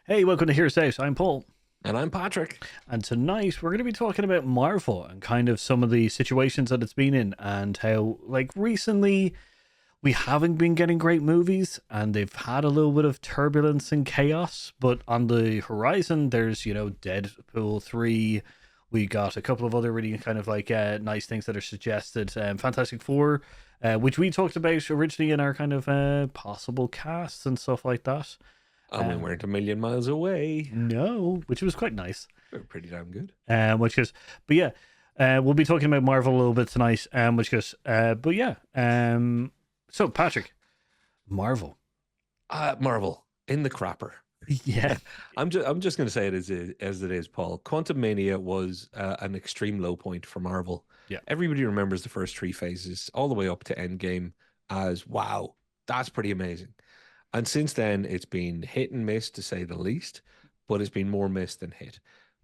Hey, welcome to Hearsay. I'm Paul, And I'm Patrick. and tonight we're going to be talking about Marvel and kind of some of the situations that it's been in, and how, like, recently we haven't been getting great movies, and they've had a little bit of turbulence and chaos. But on the horizon, there's Deadpool 3. We got a couple of other really kind of like nice things that are suggested. Fantastic Four, which we talked about originally in our kind of possible casts and stuff like that. And we Um, weren't a million miles away. no, which was quite nice. We were pretty damn good. Which is, but yeah, we'll be talking about Marvel a little bit tonight. Which is, but yeah. So Patrick, Marvel, Marvel in the crapper. yeah, I'm just going to say it as it is, Paul. Quantum Mania was an extreme low point for Marvel. yeah, Everybody remembers the first three phases, all the way up to Endgame, as wow, that's pretty amazing. And since then, it's been hit and miss to say the least, but it's been more miss than hit.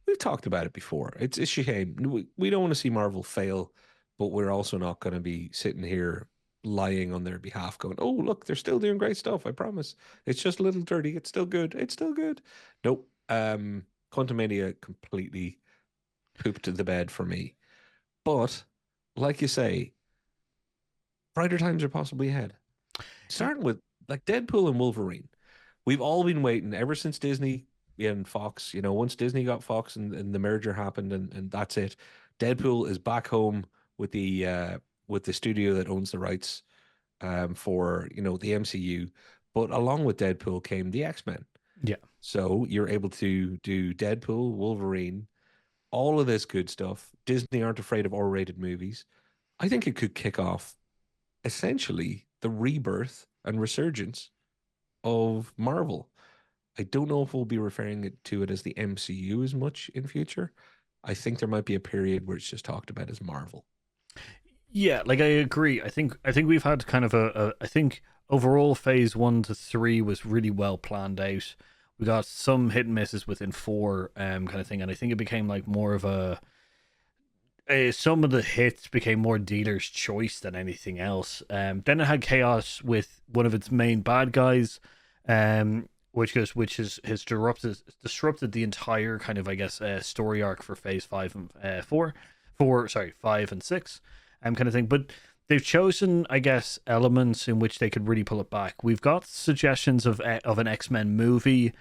We've talked about it before. It's a shame. We don't want to see Marvel fail, but we're also not going to be sitting here lying on their behalf, going, "Oh, look, they're still doing great stuff. I promise. It's just a little dirty. It's still good. It's still good." Nope. Quantumania completely pooped the bed for me. But like you say, brighter times are possibly ahead. Starting with like Deadpool and Wolverine. We've all been waiting ever since Disney and Fox. Once Disney got Fox and the merger happened, and that's it. Deadpool is back home with the studio that owns the rights for the MCU. But along with Deadpool came the X-Men. yeah, So you're able to do Deadpool, Wolverine, all of this good stuff. Disney aren't afraid of R-rated movies. I think it could kick off essentially the rebirth and resurgence of Marvel. I don't know if we'll be referring to it as the MCU as much in future. I think there might be a period where it's just talked about as Marvel. yeah. Like I agree. I think we've had kind of I think overall phase 1 to 3 was really well planned out. We got some hit and misses within four, kind of thing, and I think it became like more of a some of the hits became more dealer's choice than anything else. Then it had chaos with one of its main bad guys, which has disrupted the entire kind of, I guess, story arc for Phase 5 and 5 and 6, kind of thing. But they've chosen, I guess, elements in which they could really pull it back. We've got suggestions of an X-Men movie.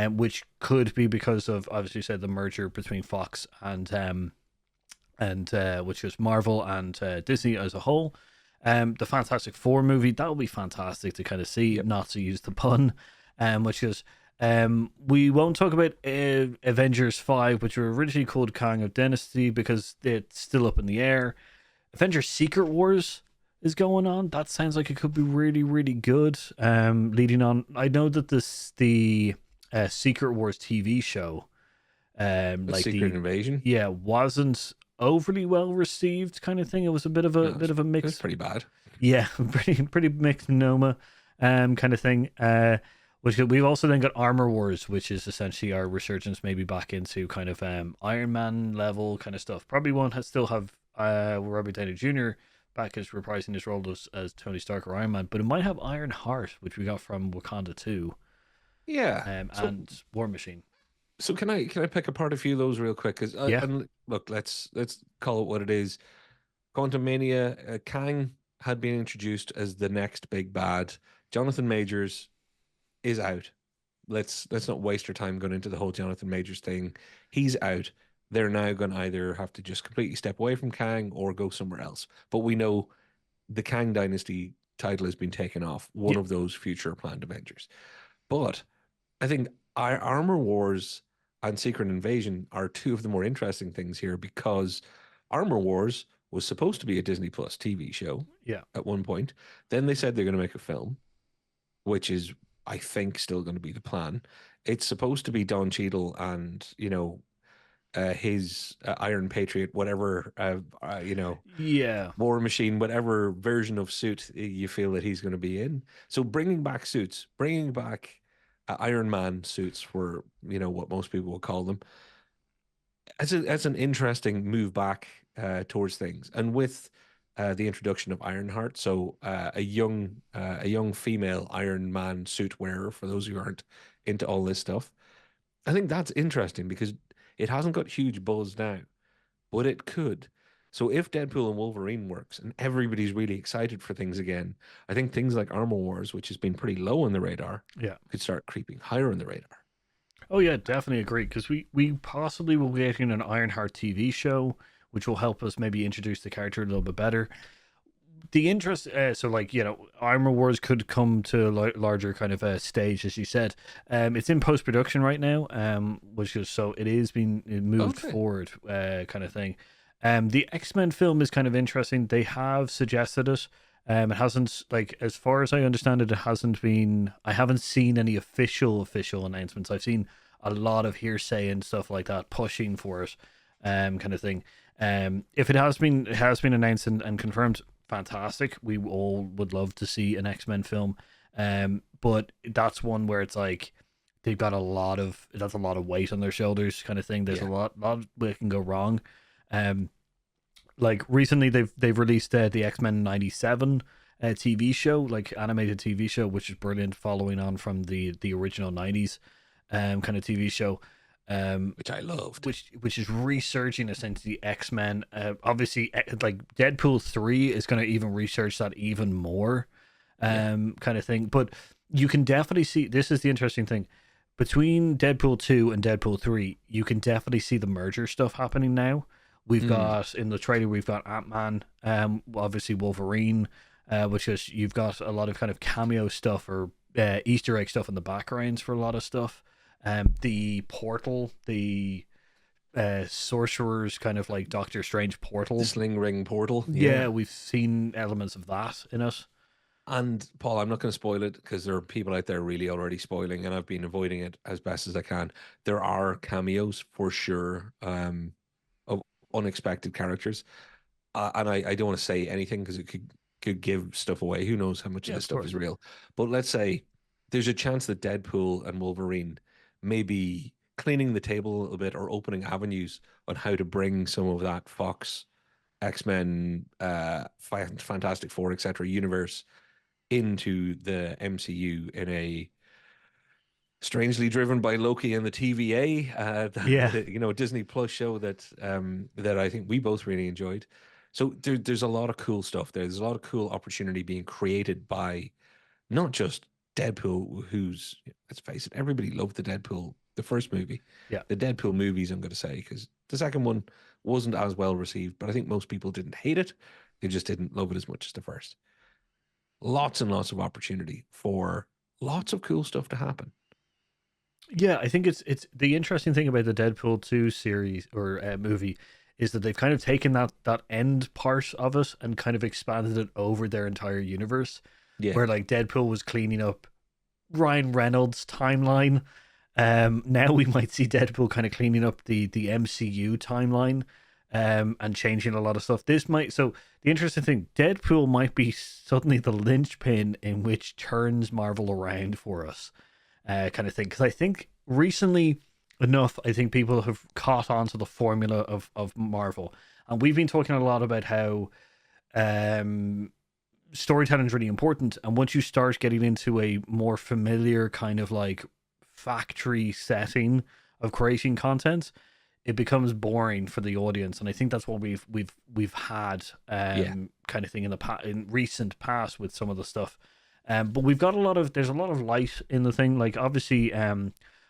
Which could be because of, obviously, said the merger between Fox and which was Marvel and Disney as a whole. The Fantastic Four movie, that will be fantastic to kind of see, Yep. not to use the pun, which is we won't talk about Avengers 5, which were originally called Kang of Dynasty because it's still up in the air. Avengers Secret Wars is going on. That sounds like it could be really, really good. Leading on, I know that the Secret Wars TV show, A like Secret the Invasion. yeah, wasn't overly well received kind of thing. It was a bit of a No, bit of a it's mix. pretty bad. Yeah, pretty mixed Noma kind of thing. Which we've also then got Armor Wars, which is essentially our resurgence maybe back into kind of Iron Man level kind of stuff. Probably won't still have Robert Downey Jr. back as reprising his role as Tony Stark or Iron Man, but it might have Iron Heart, which we got from Wakanda 2, Yeah. So and War Machine. so can I pick apart a few of those real quick? Because Yeah, and look, let's call it what it is. Quantum Mania, Kang had been introduced as the next big bad. Jonathan Majors is out. Let's not waste our time going into the whole Jonathan Majors thing. He's out. They're now going to either have to just completely step away from Kang or go somewhere else. But we know the Kang Dynasty title has been taken off one yeah, of those future planned Avengers. But I think Armor Wars and Secret Invasion are two of the more interesting things here because Armor Wars was supposed to be a Disney Plus TV show yeah. at one point. Then they said they're going to make a film, which is, I think, still going to be the plan. It's supposed to be Don Cheadle and, his Iron Patriot, whatever, Yeah, War Machine, whatever version of suit you feel that he's going to be in. So bringing back suits, bringing back Iron Man suits for what most people will call them, as an interesting move back towards things, and with the introduction of Ironheart, so a young female Iron Man suit wearer. For those who aren't into all this stuff, I think that's interesting because it hasn't got huge buzz now, but it could. So if Deadpool and Wolverine works and everybody's really excited for things again, I think things like Armor Wars, which has been pretty low on the radar, Yeah. could start creeping higher on the radar. Oh yeah, definitely agree. Because we possibly will get in an Ironheart TV show, which will help us maybe introduce the character a little bit better. The interest, so like Armor Wars could come to a larger kind of stage, as you said. It's in post production right now, which is so it is being moved Okay. forward, kind of thing. The X-Men film is kind of interesting. They have suggested it. It hasn't, like, as far as I understand it, it hasn't been. I haven't seen any official announcements. I've seen a lot of hearsay and stuff like that pushing for it, kind of thing. If it has been announced and confirmed, fantastic. We all would love to see an X-Men film. But that's one where it's like they've got that's a lot of weight on their shoulders, kind of thing. There's a Yeah. lot that can go wrong. Um, like recently they've released the X-Men 97 TV show, like animated TV show, which is brilliant, following on from the original 90s kind of TV show. Which I loved. Which is researching essentially X-Men. Obviously, like Deadpool 3 is going to even research that even more, Yeah. kind of thing. But you can definitely see, this is the interesting thing, between Deadpool 2 and Deadpool 3, you can definitely see the merger stuff happening now. We've Mm. got in the trailer, we've got Ant-Man, obviously Wolverine, which is, you've got a lot of kind of cameo stuff or Easter egg stuff in the backgrounds for a lot of stuff. The portal, the sorcerer's kind of like Doctor Strange The portal. Sling Ring portal. Yeah, Yeah. we've seen elements of that in it. And Paul, I'm not going to spoil it because there are people out there really already spoiling, and I've been avoiding it as best as I can. There are cameos for sure, of unexpected characters, and I don't want to say anything because it could give stuff away. Who knows how much of Yeah, this of stuff is course. real? But let's say there's a chance that Deadpool and Wolverine may be cleaning the table a little bit or opening avenues on how to bring some of that Fox, X-Men, Fantastic Four, etc. universe into the MCU in a strangely driven by Loki and the TVA, Yeah, Disney Plus show that I think we both really enjoyed. So there's a lot of cool stuff there. There's a lot of cool opportunity being created by not just Deadpool, who's, let's face it, everybody loved the first movie, yeah. the Deadpool movies. I'm going to say because the second one wasn't as well received, but I think most people didn't hate it. They just didn't love it as much as the first. Lots and lots of opportunity for lots of cool stuff to happen. Yeah, I think it's the interesting thing about the Deadpool 2 series or movie is that they've kind of taken that end part of it and kind of expanded it over their entire universe, Yeah. where like Deadpool was cleaning up Ryan Reynolds' timeline. Now we might see Deadpool kind of cleaning up the MCU timeline, and changing a lot of stuff. This might so the interesting thing, Deadpool might be suddenly the linchpin in which turns Marvel around for us, kind of thing. Because I think recently enough, I think people have caught on to the formula of Marvel, and we've been talking a lot about how um storytelling is really important. And once you start getting into a more familiar kind of like factory setting of creating content, it becomes boring for the audience. And I think that's what we've had, Yeah. kind of thing in recent past with some of the stuff. But we've got a lot of there's a lot of light in the thing. Like obviously,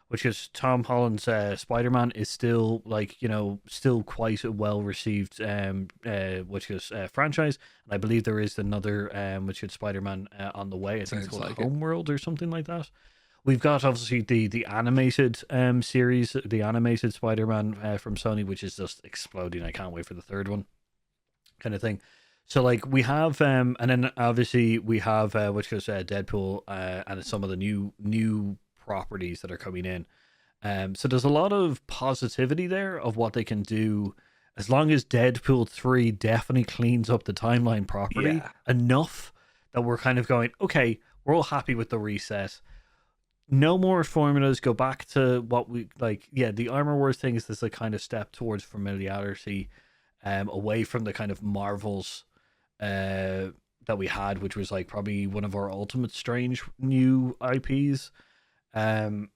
which is Tom Holland's Spider-Man is still like still quite a well received which is franchise, and I believe there is another which is Spider-Man on the way. I think it's Sounds called like it. Homeworld or something like that. We've got obviously the animated series, the animated Spider-Man from Sony, which is just exploding. I can't wait for the third one, kind of thing. So like we have and then obviously we have which is Deadpool and some of the new properties that are coming in. So there's a lot of positivity there of what they can do as long as Deadpool 3 definitely cleans up the timeline properly Yeah. enough that we're kind of going, okay, we're all happy with the reset. No more formulas, go back to what we like. Yeah, the Armor Wars thing is this a kind of step towards familiarity, away from the kind of Marvels that we had, which was like probably one of our ultimate strange new IPs. Um,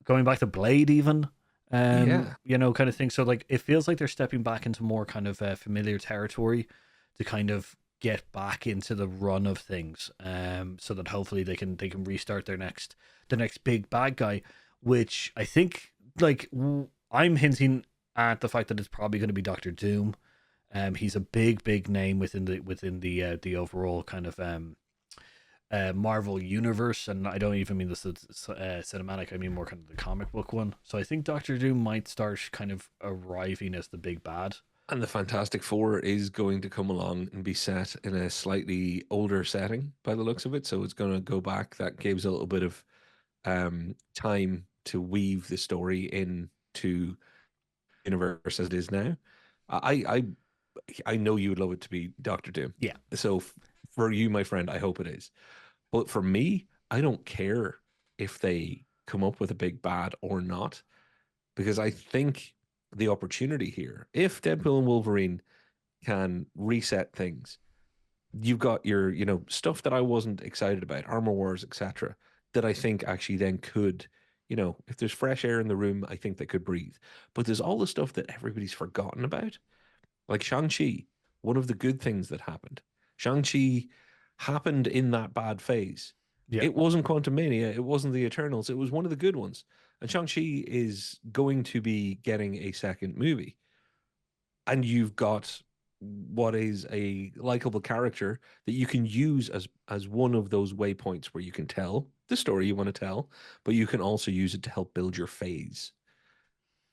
going back to Blade even, Yeah. kind of thing. So like it feels like they're stepping back into more kind of familiar territory to kind of get back into the run of things, so that hopefully they can restart the next big bad guy, which I think like I'm hinting at the fact that it's probably going to be Doctor Doom. He's a big name within the overall kind of Marvel universe, and I don't even mean the cinematic. I mean more kind of the comic book one. So I think Doctor Doom might start kind of arriving as the big bad. And the Fantastic Four is going to come along and be set in a slightly older setting by the looks of it. So it's going to go back. That gives a little bit of time to weave the story into universe as it is now. I I know you would love it to be Doctor Doom. Yeah, So for you, my friend, I hope it is. But for me, I don't care if they come up with a big bad or not, because I think the opportunity here, if Deadpool and Wolverine can reset things, you've got your, stuff that I wasn't excited about, Armor Wars, etc., that I think actually then could, if there's fresh air in the room, I think they could breathe. But there's all the stuff that everybody's forgotten about, like Shang-Chi, one of the good things that happened. Shang-Chi happened in that bad phase. yeah, It wasn't Quantumania, it wasn't the Eternals, it was one of the good ones. And Shang-Chi is going to be getting a second movie. And you've got what is a likable character that you can use as one of those waypoints where you can tell the story you want to tell, but you can also use it to help build your phase.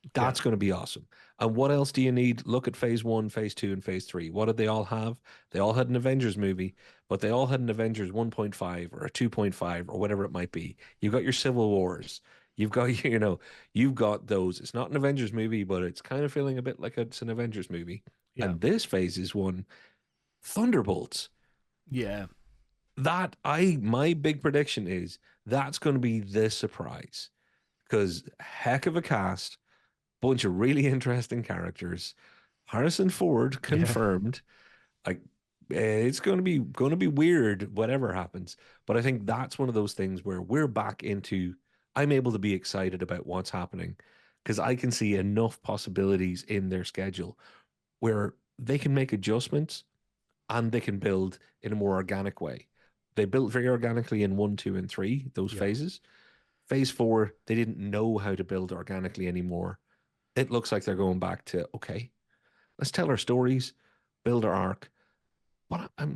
yeah, That's going to be awesome. And what else do you need? Look at phase one, phase two, and phase three. What did they all have? They all had an Avengers movie, but they all had an Avengers 1.5 or a 2.5 or whatever it might be. You've got your Civil Wars. You've got, you've got those. It's not an Avengers movie, but it's kind of feeling a bit like it's an Avengers movie. yeah, And this phase is one Thunderbolts. yeah, My big prediction is that's going to be the surprise because heck of a cast, bunch of really interesting characters. Harrison Ford yeah, confirmed. Like it's going to be weird whatever happens, but I think that's one of those things where we're back into I'm able to be excited about what's happening because I can see enough possibilities in their schedule where they can make adjustments and they can build in a more organic way. They built very organically in 1, 2, and 3, those yeah, phases. Phase 4, they didn't know how to build organically anymore. It looks like they're going back to, okay, let's tell our stories, build our arc. But I,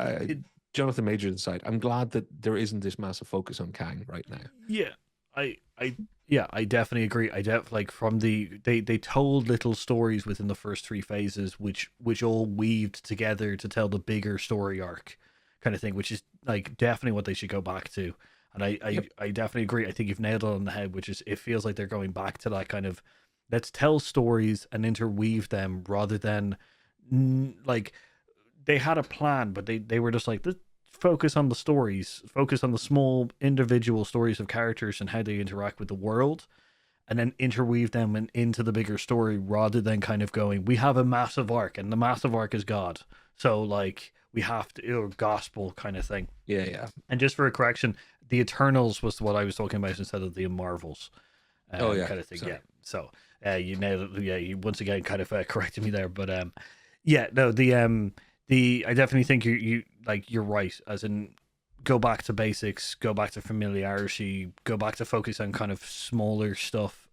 it, Jonathan Majors aside, I'm glad that there isn't this massive focus on Kang right now. yeah. Yeah, I definitely agree. Like from they told little stories within the first three phases, which all weaved together to tell the bigger story arc, kind of thing, which is like definitely what they should go back to. And Yep. I definitely agree. I think you've nailed it on the head, which is it feels like they're going back to that kind of let's tell stories and interweave them rather than like they had a plan, but they were just like let's focus on the stories, focus on the small individual stories of characters and how they interact with the world, and then interweave them into the bigger story rather than kind of going we have a massive arc and the massive arc is God, so like we have to or gospel kind of thing. Yeah, yeah. And just for a correction, the Eternals was what I was talking about instead of the Marvels, Oh, yeah. kind of thing. Yeah. Sorry. So you nailed it. Yeah, you once again kind of corrected me there, but yeah, no, the I definitely think you like you're right. As in, go back to basics, go back to familiarity, go back to focus on kind of smaller stuff,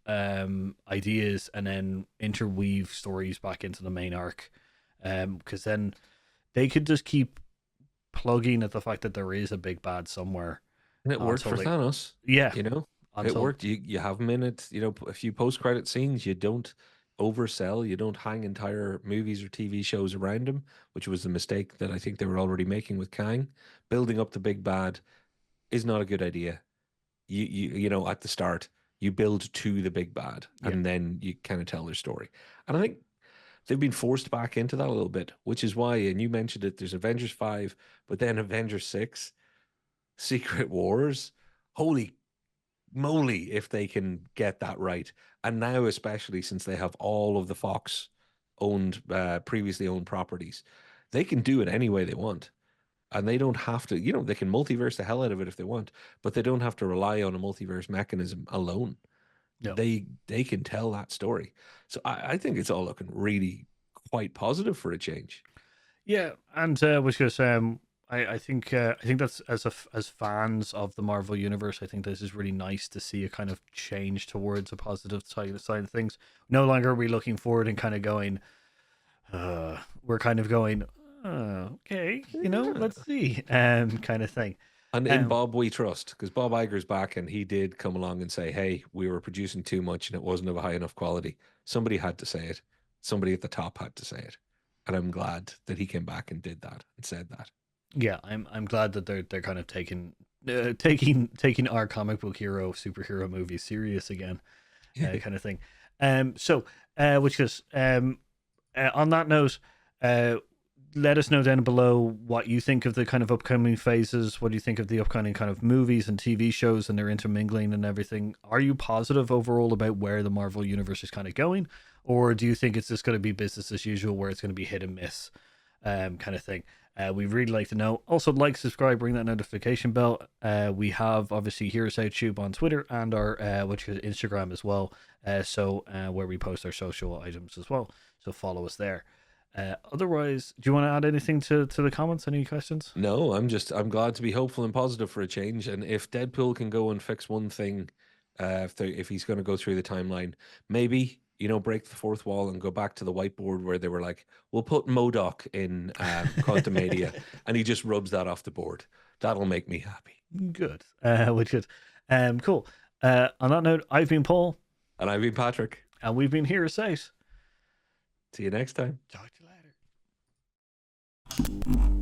ideas, and then interweave stories back into the main arc. Because then they could just keep plugging at the fact that there is a big bad somewhere And it worked until for they, Thanos. yeah, You know, it until worked. You have them in it. A few post-credit scenes. You don't oversell. You don't hang entire movies or TV shows around them, which was the mistake that I think they were already making with Kang. Building up the big bad is not a good idea. At the start, you build to the big bad, yeah, and then you kind of tell their story. And I think they've been forced back into that a little bit, which is why. And you mentioned it. There's Avengers 5, but then Avengers 6, Secret Wars. Holy moly, if they can get that right. And now, especially since they have all of the Fox previously owned properties, they can do it any way they want. And they don't have to, they can multiverse the hell out of it if they want, but they don't have to rely on a multiverse mechanism alone. No. They can tell that story. So I think it's all looking really quite positive for a change. Yeah, and which is I think that's as fans of the Marvel universe, I think this is really nice to see a kind of change towards a positive side of things. No longer are we looking forward and kind of going, we're kind of going, okay, Yeah. let's see, kind of thing. And in Um, Bob we trust, because Bob Iger's back and he did come along and say, hey, we were producing too much and it wasn't of a high enough quality. Somebody had to say it. Somebody at the top had to say it. And I'm glad that he came back and did that and said that. yeah, I'm glad that they're kind of taking our comic book hero superhero movies serious again, kind of thing. So which is on that note, uh, let us know down below what you think of the kind of upcoming phases. What do you think of the upcoming kind of movies and TV shows and their intermingling and everything? Are you positive overall about where the Marvel universe is kind of going, or do you think it's just going to be business as usual, where it's going to be hit and miss, kind of thing? We'd really like to know. Also, like, subscribe, ring that notification bell. We have obviously Heroes Out Tube on Twitter and our which is Instagram as well. So where we post our social items as well. So follow us there. Otherwise, do you want to add anything to the comments? Any questions? No, I'm glad to be hopeful and positive for a change. And if Deadpool can go and fix one thing, if he's going to go through the timeline, maybe, break the fourth wall and go back to the whiteboard where they were like, we'll put MODOK in Quantum Media, and he just rubs that off the board. That'll make me happy. Good. Which is cool. On that note, I've been Paul. And I've been Patrick. And we've been Heroes Out. See you next time. Talk to you later.